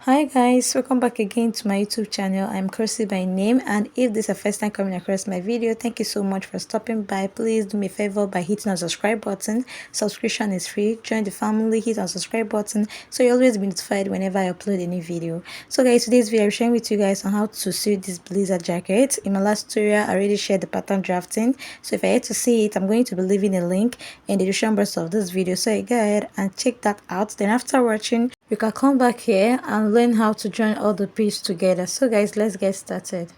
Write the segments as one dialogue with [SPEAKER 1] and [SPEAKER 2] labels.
[SPEAKER 1] Hi guys, welcome back again to my YouTube channel. I'm Kirsty by name, and if this is the first time coming across my video, thank you so much for stopping by. Please do me a favor by hitting the subscribe button. Subscription is free. Join the family, hit on subscribe button so you'll always be notified whenever I upload a new video. So guys, today's video I'm sharing with you guys on how to sew this blazer jacket. In my last tutorial I already shared the pattern drafting, so if I had to see it, I'm going to be leaving a link in the description box of this video, so you go ahead and check that out. Then after watching, you can come back here and learn how to join all the pieces together. So guys, let's get started.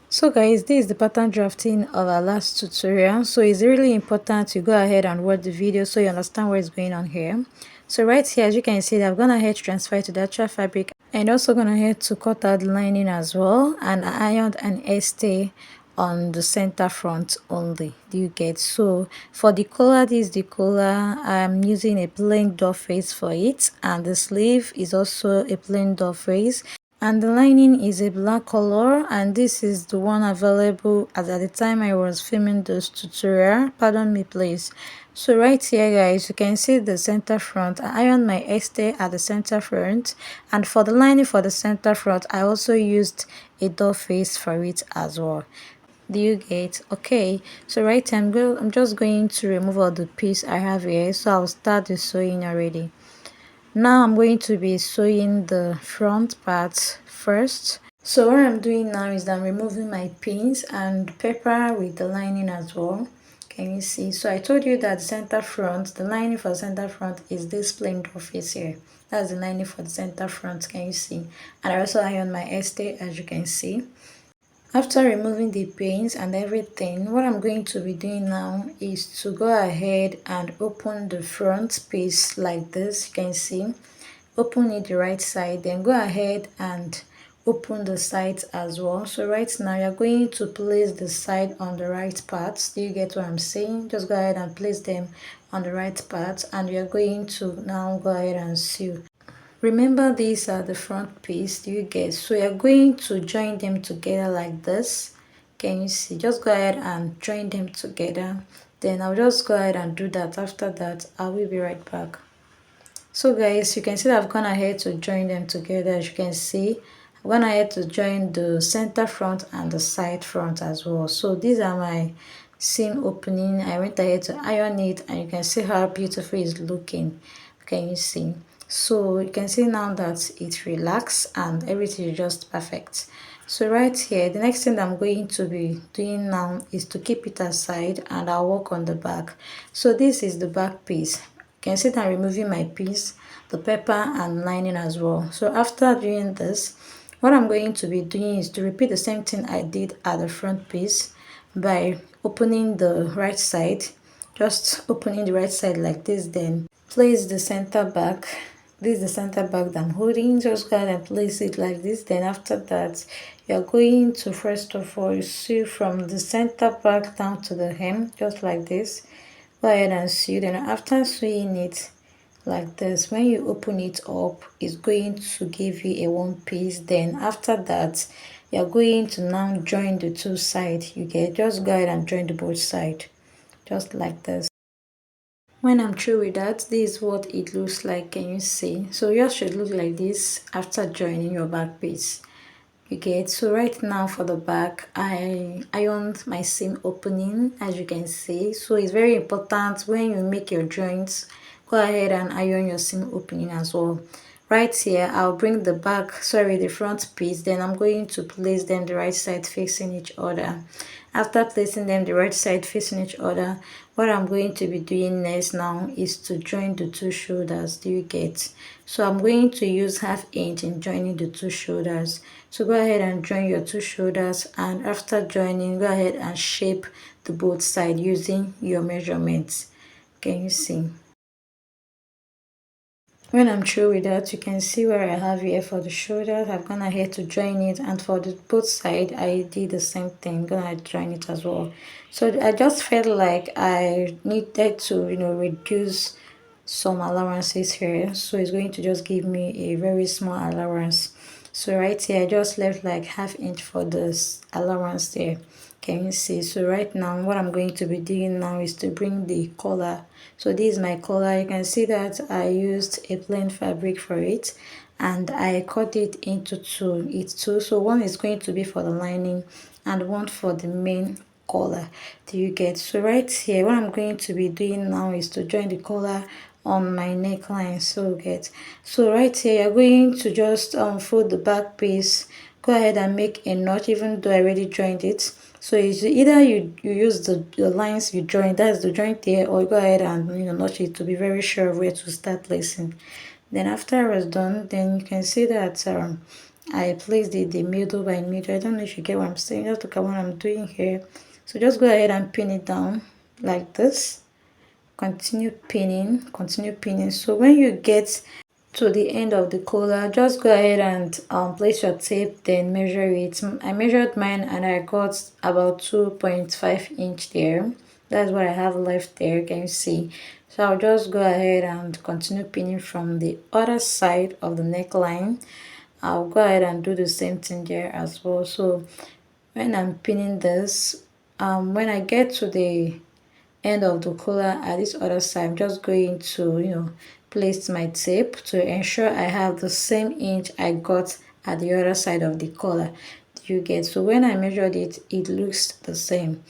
[SPEAKER 1] So guys, this is the pattern drafting of our last tutorial. So it's really important to go ahead and watch the video so you understand what is going on here. So right here, as you can see, I've gone ahead to transfer it to the actual fabric, and also gone ahead to cut out the lining as well, and I ironed an stay on the center front only. Do you get? So for the collar, this is the collar. I'm using a plain doll face for it, and the sleeve is also a plain doll face, and the lining is a black color, and this is the one available at the time I was filming this tutorial. Pardon me please. So right here guys, you can see the center front. I ironed my stay at the center front, and for the lining for the center front I also used a doll face for it as well. Do you get? Okay, so right here I'm just going to remove all the piece I have here, so I'll start the sewing already. Now I'm going to be sewing the front part first. So what I'm doing now is that I'm removing my pins and paper with the lining as well. Can you see? So I told you that the center front, the lining for the center front is this plain doll face here. That's the lining for the center front. Can you see? And I also iron my stay, as you can see. After removing the pins and everything, what I'm going to be doing now is to go ahead and open the front piece like this. You can see, open it the right side, then go ahead and open the sides as well. So right now you're going to place the side on the right parts. Do you get what I'm saying? Just go ahead and place them on the right parts, and you're going to now go ahead and sew. Remember, these are the front piece. Do you get? So you're going to join them together like this. Can you see? Just go ahead and join them together. Then I'll just go ahead and do that. After that, I will be right back. So guys, you can see that I've gone ahead to join them together. As you can see, I've gone ahead to join the center front and the side front as well. So these are my seam opening. I went ahead to iron it, and you can see how beautiful it's looking. Can you see? So you can see now that it relaxed and everything is just perfect. So right here, the next thing I'm going to be doing now is to keep it aside, and I'll work on the back. So this is the back piece. You can see that I'm removing my piece, the paper and lining as well. So after doing this, what I'm going to be doing is to repeat the same thing I did at the front piece by opening the right side. Just opening the right side like this, then place the center back. This is the center back that I'm holding. Just go ahead and place it like this. Then after that, you're going to first of all sew from the center back down to the hem, just like this. Go ahead and sew. Then after sewing it like this, when you open it up, it's going to give you a one piece. Then after that, you're going to now join the two sides. You get? Just go ahead and join the both side, just like this. When I'm through with that, this is what it looks like. Can you see? So yours should look like this after joining your back piece. You get? So right now for the back, I ironed my seam opening, as you can see. So it's very important when you make your joints, go ahead and iron your seam opening as well. Right here, I'll bring the the front piece, then I'm going to place them the right side facing each other. After placing them the right side facing each other, what I'm going to be doing next now is to join the two shoulders. Do you get? So I'm going to use 1/2 inch in joining the two shoulders. So go ahead and join your two shoulders, and after joining, go ahead and shape the both sides using your measurements. Can you see? When I'm through with that, you can see where I have here for the shoulders. I've gone ahead to join it, and for the both side I did the same thing, gonna join it as well. So I just felt like I needed to reduce some allowances here, so it's going to just give me a very small allowance. So right here I just left like 1/2 inch for this allowance there. Can you see? So right now what I'm going to be doing now is to bring the collar. So this is my collar. You can see that I used a plain fabric for it, and I cut it into two. It's two, so one is going to be for the lining and one for the main collar. Do you get? So right here what I'm going to be doing now is to join the collar on my neckline. So get, so right here you're going to just fold the back piece, go ahead and make a notch even though I already joined it. So it's either you use the lines you join, that's the joint there, or you go ahead and notch it to be very sure of where to start placing. Then after I was done, then you can see that I placed it the middle by middle. I don't know if you get what I'm saying. Just look at what I'm doing here. So just go ahead and pin it down like this. Continue pinning, continue pinning. So when you get to the end of the collar, just go ahead and place your tape, then measure it. I measured mine and I got about 2.5 inch there. That's what I have left there, can you see? So I'll just go ahead and continue pinning from the other side of the neckline. I'll go ahead and do the same thing there as well. So when I'm pinning this, when I get to the end of the collar at this other side, I'm just going to place my tape to ensure I have the same inch I got at the other side of the collar. Do you get? So when I measured it, it looks the same.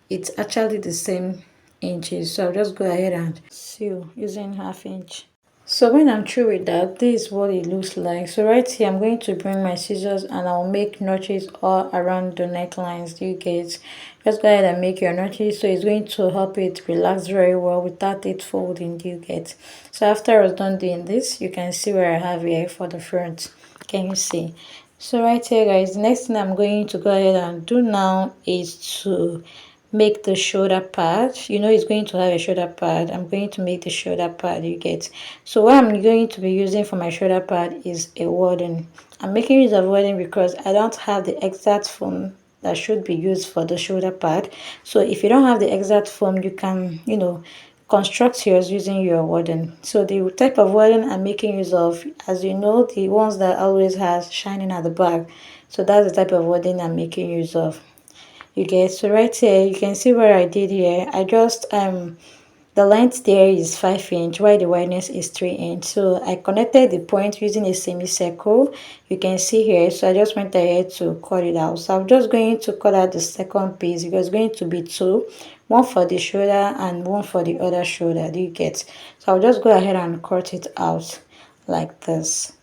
[SPEAKER 1] It's actually the same inches, so I'll just go ahead and sew using 1/2 inch. So when I'm through with that, this is what it looks like. So right here I'm going to bring my scissors and I'll make notches all around the necklines. Do you get? Just go ahead and make your notches, so it's going to help it relax very well without it folding. Do you get? So after I was done doing this, you can see where I have here for the front. Can you see? So right here guys, the next thing I'm going to go ahead and do now is to make the shoulder pad. It's going to have a shoulder pad. I'm going to make the shoulder pad. You get? So what I'm going to be using for my shoulder pad is a wadding. I'm making use of wadding because I don't have the exact foam that should be used for the shoulder pad. So if you don't have the exact foam, you can construct yours using your wadding. So the type of wadding I'm making use of, as you know, the ones that always has shining at the back. So that's the type of wadding I'm making use of. You get? So right here you can see where I did here. I just the length there is 5 inch while the wideness is 3 inch. So I connected the point using a semicircle, you can see here. So I just went ahead to cut it out. So I'm just going to cut out the second piece because it's going to be two, one for the shoulder and one for the other shoulder. Do you get? So I'll just go ahead and cut it out like this.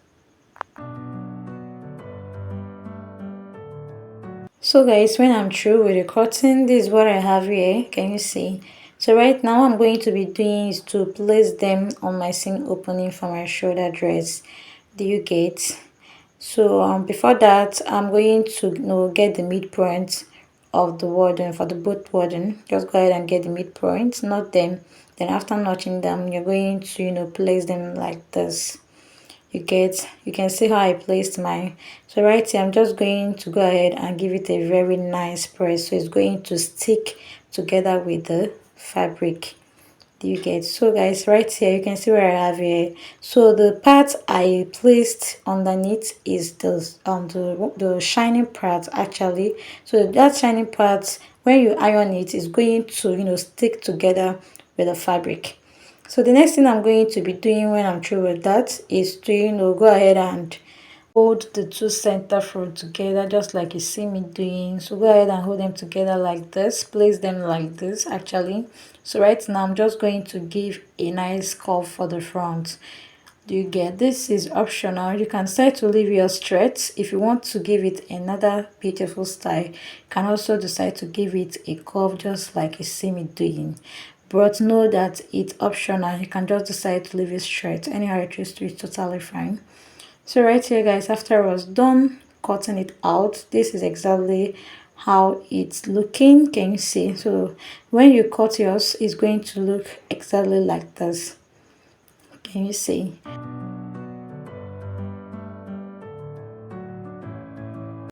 [SPEAKER 1] So guys, when I'm through with the cutting, this is what I have here. Can you see? So right now what I'm going to be doing is to place them on my seam opening for my shoulder dress. Do you get? So before that, I'm going to get the midpoint of the wadding for the both wadding. Just go ahead and get the midpoint, knot them. Then after notching them, you're going to place them like this. You can see how I placed mine. So right here I'm just going to go ahead and give it a very nice press, so it's going to stick together with the fabric. Do you get? So guys, right here you can see where I have here. So the part I placed underneath is the shining part actually. So that shining part, when you iron it, is going to stick together with the fabric. So the next thing I'm going to be doing when I'm through with that is to go ahead and hold the two center fold together just like you see me doing. So go ahead and hold them together like this, place them like this actually. So right now I'm just going to give a nice curve for the front. Do you get? This is optional. You can decide to leave yours straight. If you want to give it another beautiful style, you can also decide to give it a curve just like you see me doing. But know that it's optional. You can just decide to leave it straight. Anyhow you choose to, it's totally fine. So right here guys, after I was done cutting it out, this is exactly how it's looking. Can you see? So when you cut yours, it's going to look exactly like this. Can you see?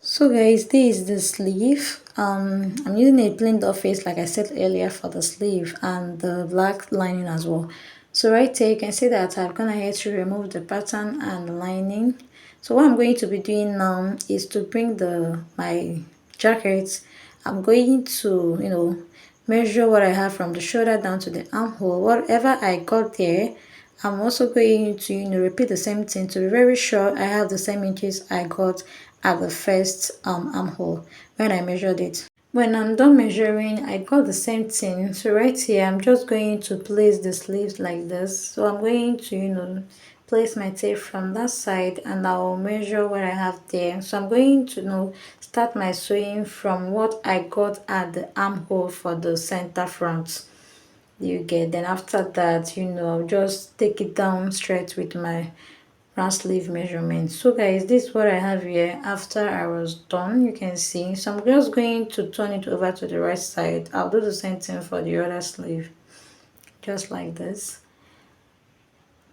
[SPEAKER 1] So guys, this is the sleeve. I'm using a plain doll face like I said earlier for the sleeve and the black lining as well. So right here you can see that I've gone ahead to remove the pattern and the lining. So what I'm going to be doing now is to bring my jacket I'm going to, measure what I have from the shoulder down to the armhole. Whatever I got there, I'm also going to, repeat the same thing to be very sure I have the same inches I got at the first armhole when I measured it. When I'm done measuring, I got the same thing. So right here, I'm just going to place the sleeves like this. So I'm going to, place my tape from that side and I'll measure what I have there. So I'm going to, start my sewing from what I got at the armhole for the center front. You get, then after that, I'll just take it down straight with my round sleeve measurement. So guys, this is what I have here after I was done. You can see, so I'm just going to turn it over to the right side. I'll do the same thing for the other sleeve, just like this.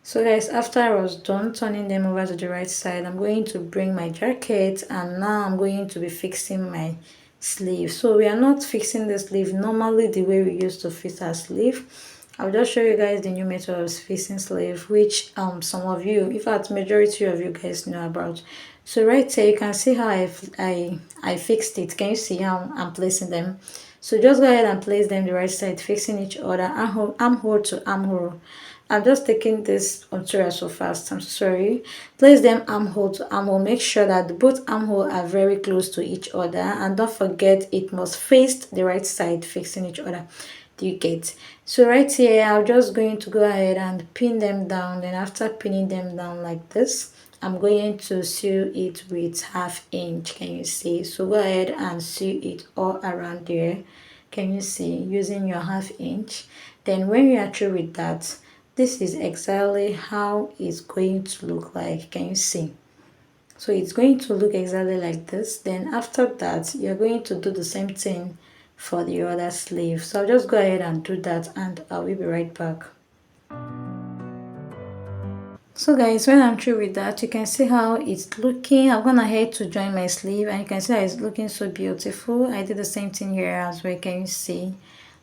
[SPEAKER 1] So guys, after I was done turning them over to the right side, I'm going to bring my jacket and now I'm going to be fixing my sleeve. So we are not fixing the sleeve normally the way we used to fix our sleeve. I'll just show you guys the new method of fixing sleeve, which some of you, in fact majority of you guys know about. So right here you can see how I fixed it. Can you see how I'm placing them? So just go ahead and place them the right side, fixing each other, armhole to armhole. I'm just taking this material so fast. I'm sorry. Place them armhole to armhole. Make sure that both armhole are very close to each other, and don't forget it must face the right side, facing each other. Do you get? So right here, I'm just going to go ahead and pin them down. Then after pinning them down like this, I'm going to sew it with 1/2 inch. Can you see? So go ahead and sew it all around there. Can you see? Using your 1/2 inch. Then when you are through with that, this is exactly how it's going to look like. Can you see? So it's going to look exactly like this. Then after that, you're going to do the same thing for the other sleeve. So I'll just go ahead and do that and I will be right back. So guys, when I'm through with that, you can see how it's looking. I'm gonna head to join my sleeve and you can see that it's looking so beautiful. I did the same thing here as well. Can you see?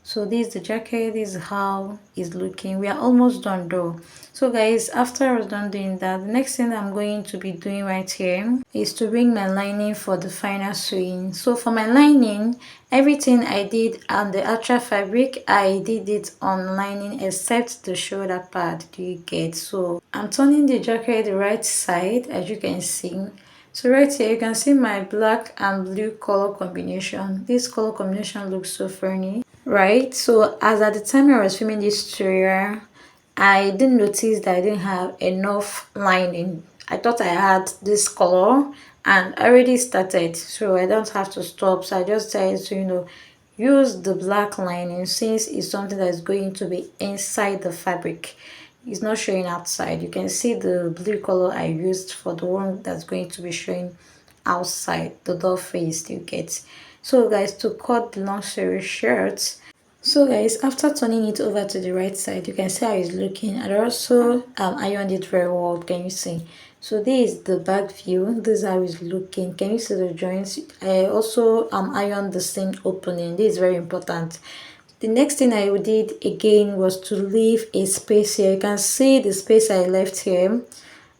[SPEAKER 1] So this is the jacket. This is how it's looking. We are almost done though. So guys, after I was done doing that, the next thing I'm going to be doing right here is to bring my lining for the final sewing. So for my lining, everything I did on the actual fabric, I did it on lining except the shoulder pad. Do you get? So I'm turning the jacket the right side, as you can see. So right here you can see my black and blue color combination. This color combination looks so funny, right? So as at the time I was filming this tutorial, I didn't notice that I didn't have enough lining. I thought I had this color and I already started, so I don't have to stop. So I just decided to, use the black lining since it's something that is going to be inside the fabric. It's not showing outside. You can see the blue color I used for the one that's going to be showing outside the doll face. You get? So guys, to cut the long story short, so guys, after turning it over to the right side, you can see how it's looking. And also ironed it very well. Can you see? So this is the back view. This is how it's looking. Can you see the joints? I also ironed the seam opening. This is very important. The next thing I did again was to leave a space here. You can see the space I left here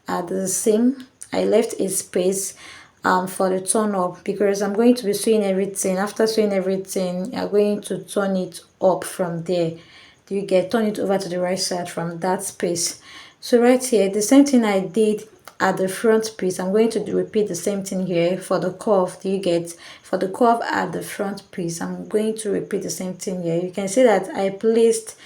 [SPEAKER 1] at the seam. I left a space for the turn up because I'm going to be sewing everything. After sewing everything, you're going to turn it up from there. Do you get? Turn it over to the right side from that space. So right here, the same thing I did at the front piece, I'm going to repeat the same thing here for the curve. Do you get? For the curve at the front piece, I'm going to repeat the same thing here. You can see that I placed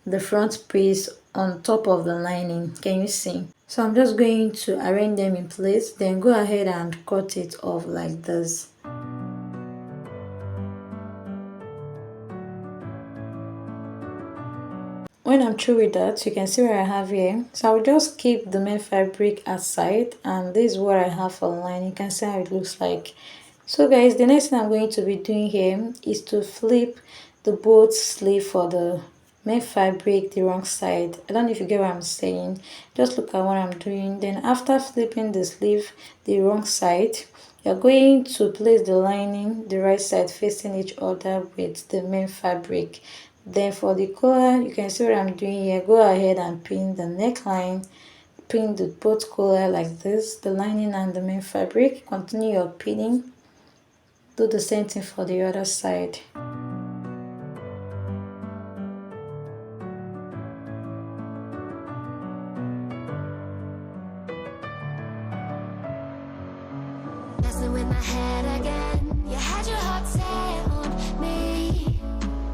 [SPEAKER 1] the front piece on top of the lining. Can you see? So I'm just going to arrange them in place, then go ahead and cut it off like this. When I'm through with that, you can see what I have here. So I'll just keep the main fabric aside and this is what I have for line. You can see how it looks like. So guys, the next thing I'm going to be doing here is to flip the both sleeve for the main fabric the wrong side. I don't know if you get what I'm saying. Just look at what I'm doing. Then after flipping the sleeve the wrong side, you're going to place the lining the right side facing each other with the main fabric. Then for the collar, you can see what I'm doing here. Go ahead and pin the neckline, pin the both collar like this, the lining and the main fabric. Continue your pinning. do the same thing for the other side.
[SPEAKER 2] Messing with my head again. You had your heart set on me,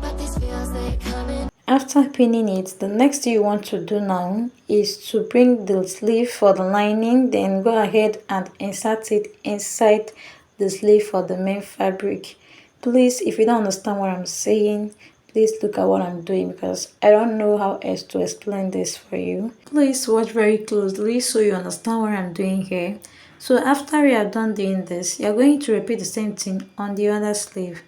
[SPEAKER 2] but these feels they coming.
[SPEAKER 1] After pinning it, the next thing you want to do now is to bring the sleeve for the lining, then go ahead and insert it inside the sleeve for the main fabric. Please, if you don't understand what I'm saying, please look at what I'm doing because I don't know how else to explain this for you. Please watch very closely so you understand what I'm doing here. So after you are done doing this, you're going to repeat the same thing on the other sleeve.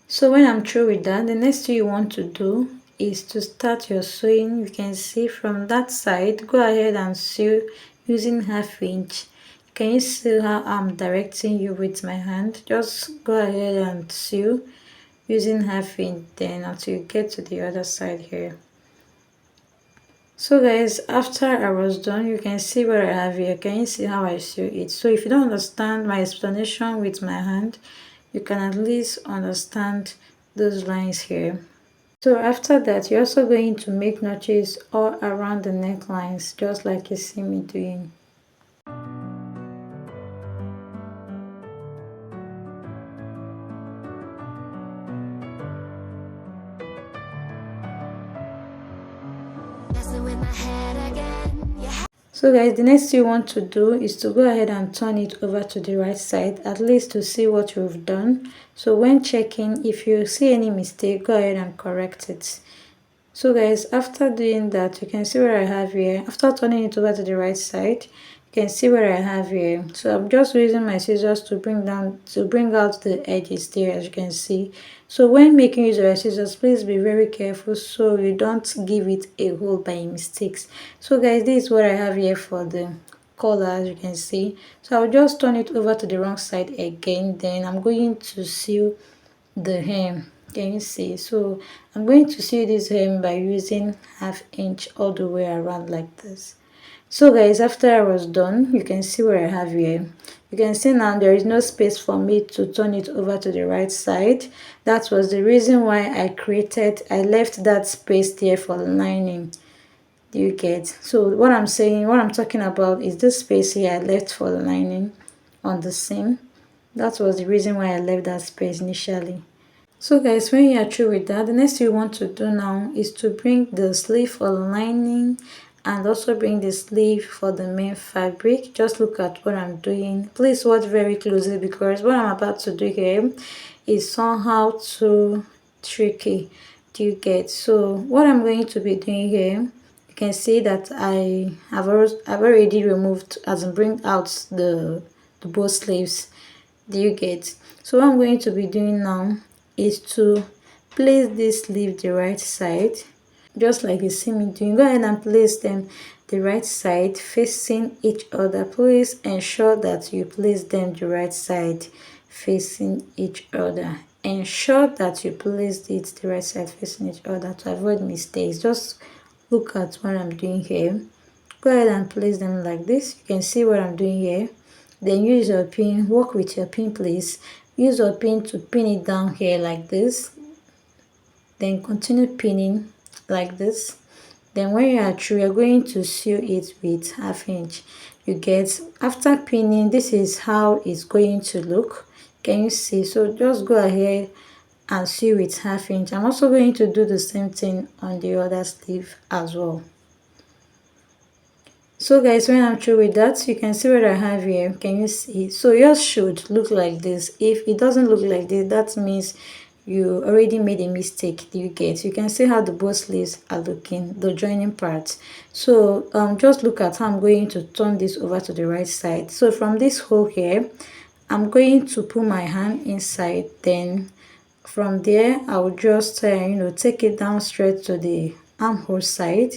[SPEAKER 1] So when I'm through with that, the next thing you want to do is to start your sewing. You can see from that side, go ahead and sew using 1/2 inch. Can you see how I'm directing you with my hand? Just go ahead and sew using 1/2 inch then until you get to the other side here. So guys, after I was done, you can see what I have here. Can you see how I sew it? So if you don't understand my explanation with my hand, you can at least understand those lines here. So after that, you're also going to make notches all around the necklines, just like you see me doing.
[SPEAKER 2] Messing with my head again. Yeah.
[SPEAKER 1] So guys, the next thing you want to do is to go ahead and turn it over to the right side, at least to see what you've done. So when checking, if you see any mistake, go ahead and correct it. So guys, after doing that, you can see what I have here. After turning it over to the right side, you can see what I have here. So I'm just using my scissors to bring out the edges there, as you can see. So when making use of your scissors, please be very careful so you don't give it a hole by mistakes. So guys, this is what I have here for the collar, as you can see. So I'll just turn it over to the wrong side again. Then I'm going to sew the hem. Can you see? So I'm going to sew this hem by using 1/2 inch all the way around like this. So guys, after I was done, you can see what I have here. You can see now there is no space for me to turn it over to the right side. That was the reason why I left that space there for the lining. Do you get? So what I'm talking about is this space here I left for the lining on the seam. That was the reason why I left that space initially. So guys, when you are through with that, the next thing you want to do now is to bring the sleeve for the lining and also bring the sleeve for the main fabric. Just look at what I'm doing. Please watch very closely because what I'm about to do here is somehow too tricky. Do you get? So what I'm going to be doing here, you can see that I've already removed, as in bring out the both sleeves. Do you get? So what I'm going to be doing now is to place this sleeve the right side, just like you see me doing. Go ahead and place them the right side facing each other. Please ensure that you place them the right side facing each other. Ensure that you place it the right side facing each other to avoid mistakes. Just look at what I'm doing here. Go ahead and place them like this. You can see what I'm doing here. Then use your pin, work with your pin, please. Use your pin to pin it down here like this. Then continue pinning like this. Then when you are through, you're going to sew it with 1/2 inch. You get, after pinning, this is how it's going to look. Can you see? So just go ahead and sew with 1/2 inch. I'm also going to do the same thing on the other sleeve as well. So guys, when I'm through with that, you can see what I have here. Can you see? So yours should look like this. If it doesn't look like this, that means you already made a mistake. You get? You can see how the both sleeves are looking, the joining parts. So just look at how I'm going to turn this over to the right side. So from this hole here, I'm going to put my hand inside. Then from there, I'll just take it down straight to the armhole side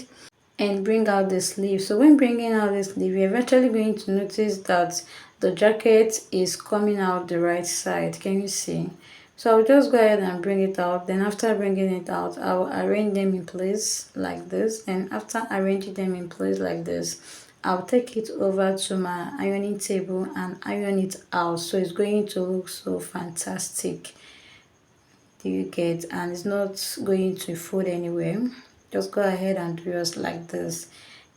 [SPEAKER 1] and bring out the sleeve. So when bringing out the sleeve, you're eventually going to notice that the jacket is coming out the right side. Can you see? So I'll just go ahead and bring it out. Then after bringing it out, I'll arrange them in place like this. And after arranging them in place like this, I'll take it over to my ironing table and iron it out, so it's going to look so fantastic. Do you get? And it's not going to fold anywhere. Just go ahead and do yours like this.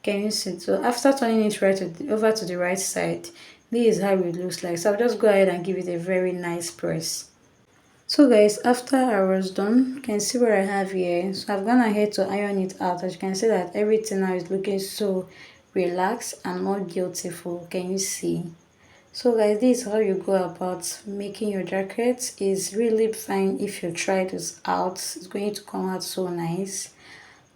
[SPEAKER 1] Can you see? So after turning it over to the right side, this is how it looks like. So I'll just go ahead and give it a very nice press. So guys, after I was done, you can see what I have here. So I've gone ahead to iron it out. As you can see that everything now is looking so relaxed and more beautiful. Can you see? So guys, this is how you go about making your jacket. It's really fine if you try this out. It's going to come out so nice.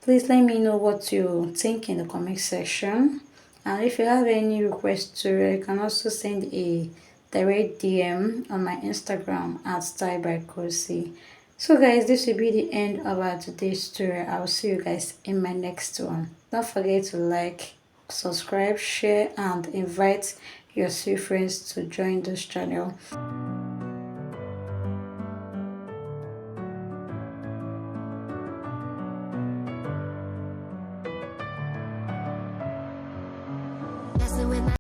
[SPEAKER 1] Please let me know what you think in the comment section. And if you have any requests, you can also send a direct DM on my Instagram at Style by Kosi. So guys, this will be the end of our today's tutorial. I will see you guys in my next one. Don't forget to like, subscribe, share, and invite your three friends to join this channel.